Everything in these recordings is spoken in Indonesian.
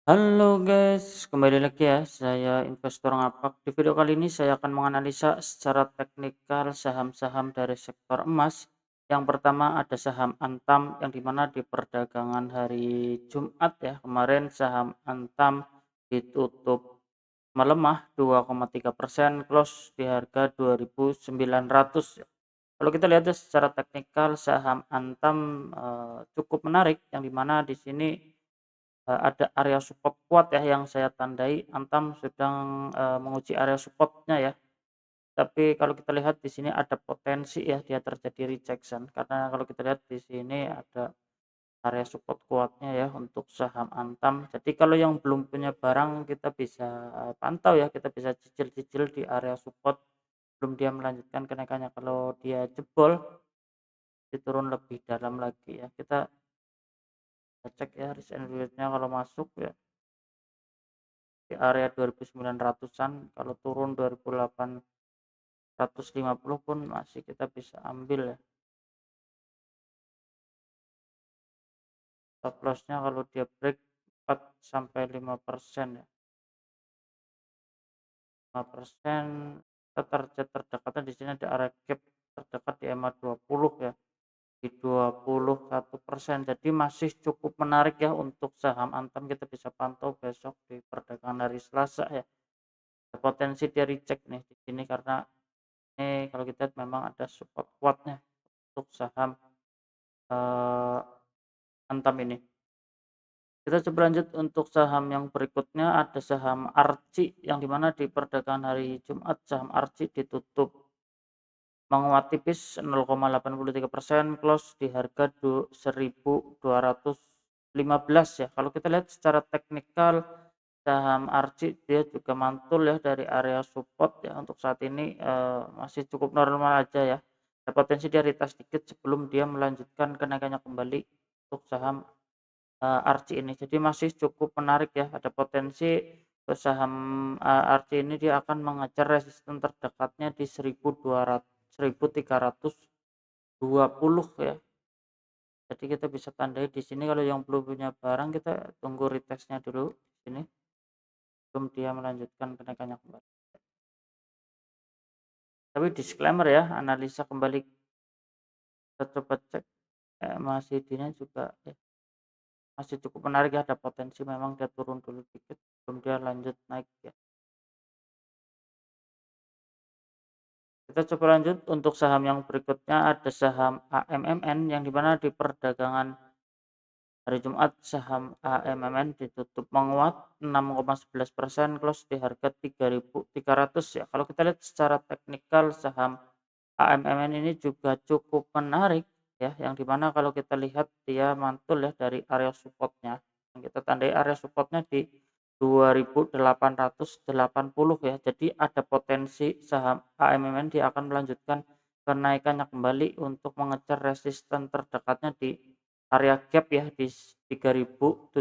Halo guys, kembali lagi ya, saya investor ngapak. Di video kali ini saya akan menganalisa secara teknikal saham-saham dari sektor emas. Yang pertama ada saham Antam yang dimana di perdagangan hari Jumat ya, kemarin saham Antam ditutup melemah 2,3%, close di harga 2.900 ya. Kalau kita lihat ya secara teknikal saham Antam cukup menarik yang dimana di sini ada area support kuat ya yang saya tandai Antam sedang, menguji area supportnya ya. Tapi kalau kita lihat di sini ada potensi ya dia terjadi rejection karena kalau kita lihat di sini ada area support kuatnya ya untuk saham Antam. Jadi kalau yang belum punya barang kita bisa pantau ya, kita bisa cicil-cicil di area support sebelum dia melanjutkan kenaikannya. Kalau dia jebol, diturun lebih dalam lagi ya. Kita cek ya risk and reward-nya kalau masuk ya di area 2.900-an, kalau turun 2.850 pun masih kita bisa ambil ya. Stop loss-nya kalau dia break 4 sampai 5% ya. 5% target terdekatnya di sini ada area gap terdekat di EMA 20 ya, di 21%. Jadi masih cukup menarik ya untuk saham Antam, kita bisa pantau besok di perdagangan hari Selasa ya. Ada potensi dia reject nih di sini karena ini kalau kita lihat memang ada support kuatnya untuk saham Eee, Antam ini. Kita coba lanjut untuk saham yang berikutnya ada saham Arci yang dimana di perdagangan hari Jumat saham Arci ditutup menguat tipis 0,83%, close di harga 1.215 ya. Kalau kita lihat secara teknikal saham Arci dia juga mantul ya dari area support ya untuk saat ini, masih cukup normal aja ya. Ada potensi dia retest dikit sebelum dia melanjutkan kenaikannya kembali untuk saham Arci ini. Jadi masih cukup menarik ya, ada potensi saham, Arci ini dia akan mengejar resisten terdekatnya di 1.320 ya. Jadi kita bisa tandai di sini kalau yang belum punya barang kita tunggu retestnya dulu di sini, sebelum dia melanjutkan kenaikannya kembali. Tapi disclaimer ya, analisa kembali kita coba cek, MACD-nya juga masih cukup menarik ya, ada potensi memang dia turun dulu dikit sebelum dia lanjut naik ya. Kita coba lanjut untuk saham yang berikutnya ada saham AMMN yang dimana di perdagangan hari Jumat saham AMMN ditutup menguat 6,11%, close di harga 3.300 ya. Kalau kita lihat secara teknikal saham AMMN ini juga cukup menarik ya, yang dimana kalau kita lihat dia mantul ya dari area supportnya. Yang kita tandai area supportnya di 2.880 ya. Jadi ada potensi saham AMMN dia akan melanjutkan kenaikannya kembali untuk mengejar resisten terdekatnya di area gap ya di 3.710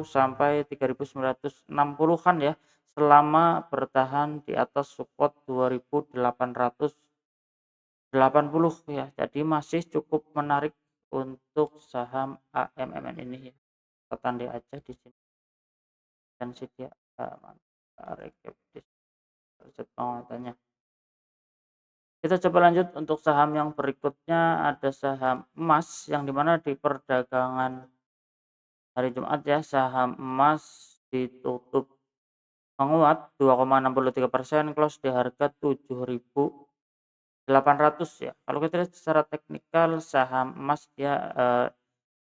sampai 3.960-an ya, selama bertahan di atas support 2.880 ya. Jadi masih cukup menarik untuk saham AMMN ini ya. Kita tandai aja di sini potensi dia recap di target penguatannya. Kita coba lanjut untuk saham yang berikutnya ada saham emas yang dimana di perdagangan hari Jumat ya saham emas ditutup menguat 2,63%, close di harga 7.800 ya. Kalau kita lihat secara teknikal saham emas dia,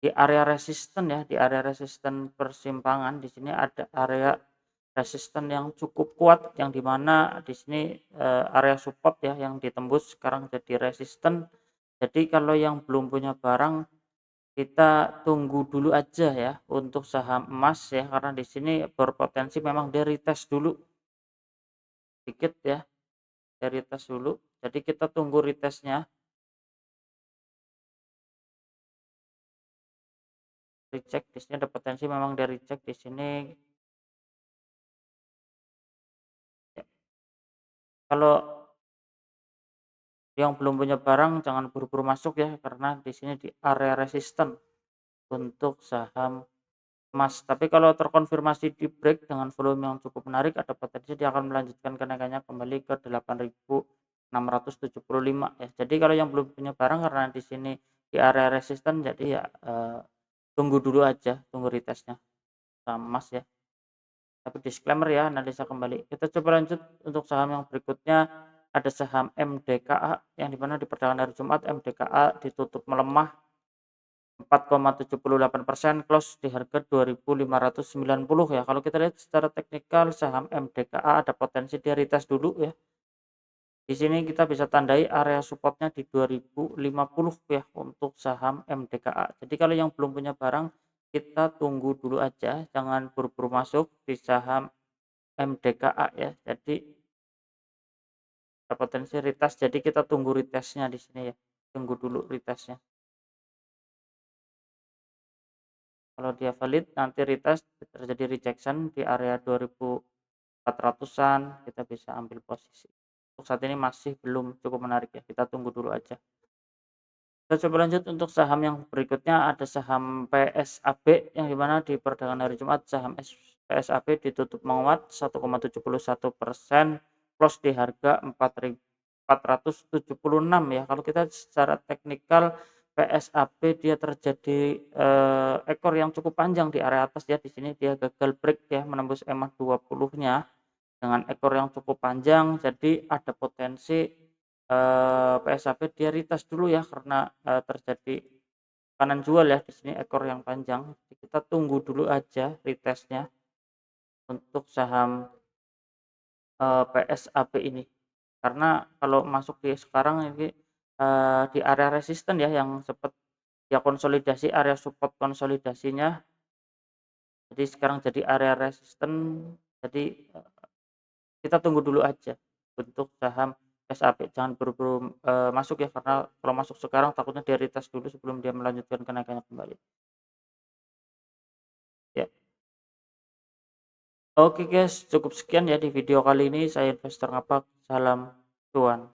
di area resisten ya, di area resisten persimpangan di sini ada area resisten yang cukup kuat yang dimana di sini, area support ya yang ditembus sekarang jadi resisten. Jadi kalau yang belum punya barang kita tunggu dulu aja ya untuk saham emas ya, karena di sini berpotensi memang dia retest dulu dikit ya, dia retest dulu. Jadi kita tunggu retestnya, recheck di sini ada potensi memang dia recheck di sini. Ya, kalau yang belum punya barang jangan buru-buru masuk ya, karena di sini di area resisten untuk saham emas. Tapi kalau terkonfirmasi di break dengan volume yang cukup menarik, ada potensi dia akan melanjutkan kenaikannya kembali ke 8.675 ya. Jadi kalau yang belum punya barang karena di sini di area resisten, jadi ya tunggu dulu aja, tunggu retestnya saham emas ya. Tapi disclaimer ya, analisa kembali. Kita coba lanjut untuk saham yang berikutnya, ada saham MDKA yang dimana di perdagangan hari Jumat MDKA ditutup melemah 4,78%, close di harga 2.590 ya. Kalau kita lihat secara teknikal saham MDKA ada potensi dia retest dulu ya. Di sini kita bisa tandai area supportnya di 2050 ya untuk saham MDKA. Jadi kalau yang belum punya barang, kita tunggu dulu aja, jangan buru-buru masuk di saham MDKA ya. Jadi ada potensi retest, jadi kita tunggu retestnya di sini ya. Tunggu dulu retestnya. Kalau dia valid nanti retest terjadi rejection di area 2.400-an, kita bisa ambil posisi. Untuk saat ini masih belum cukup menarik ya, kita tunggu dulu aja. Kita coba lanjut untuk saham yang berikutnya, ada saham PSAB yang dimana di perdagangan hari Jumat saham PSAB ditutup menguat 1,71%, close di harga 4.476 ya. Kalau kita secara teknikal PSAB dia terjadi ekor yang cukup panjang di area atas ya. Di sini dia gagal break ya, menembus EMA 20-nya dengan ekor yang cukup panjang. Jadi ada potensi PSAB dia retest dulu ya karena terjadi kanan jual ya di sini ekor yang panjang. Jadi kita tunggu dulu aja retestnya untuk saham PSAB ini. Karena kalau masuk di sekarang ini di area resisten ya yang sempat ya konsolidasi area support konsolidasinya, jadi sekarang jadi area resisten. Jadi kita tunggu dulu aja untuk saham PSAB, jangan buru-buru masuk ya karena kalau masuk sekarang takutnya dia retest dulu sebelum dia melanjutkan kenaikannya kembali. Ya. Oke guys, cukup sekian ya di video kali ini. Saya Investor Ngapak, salam cuan.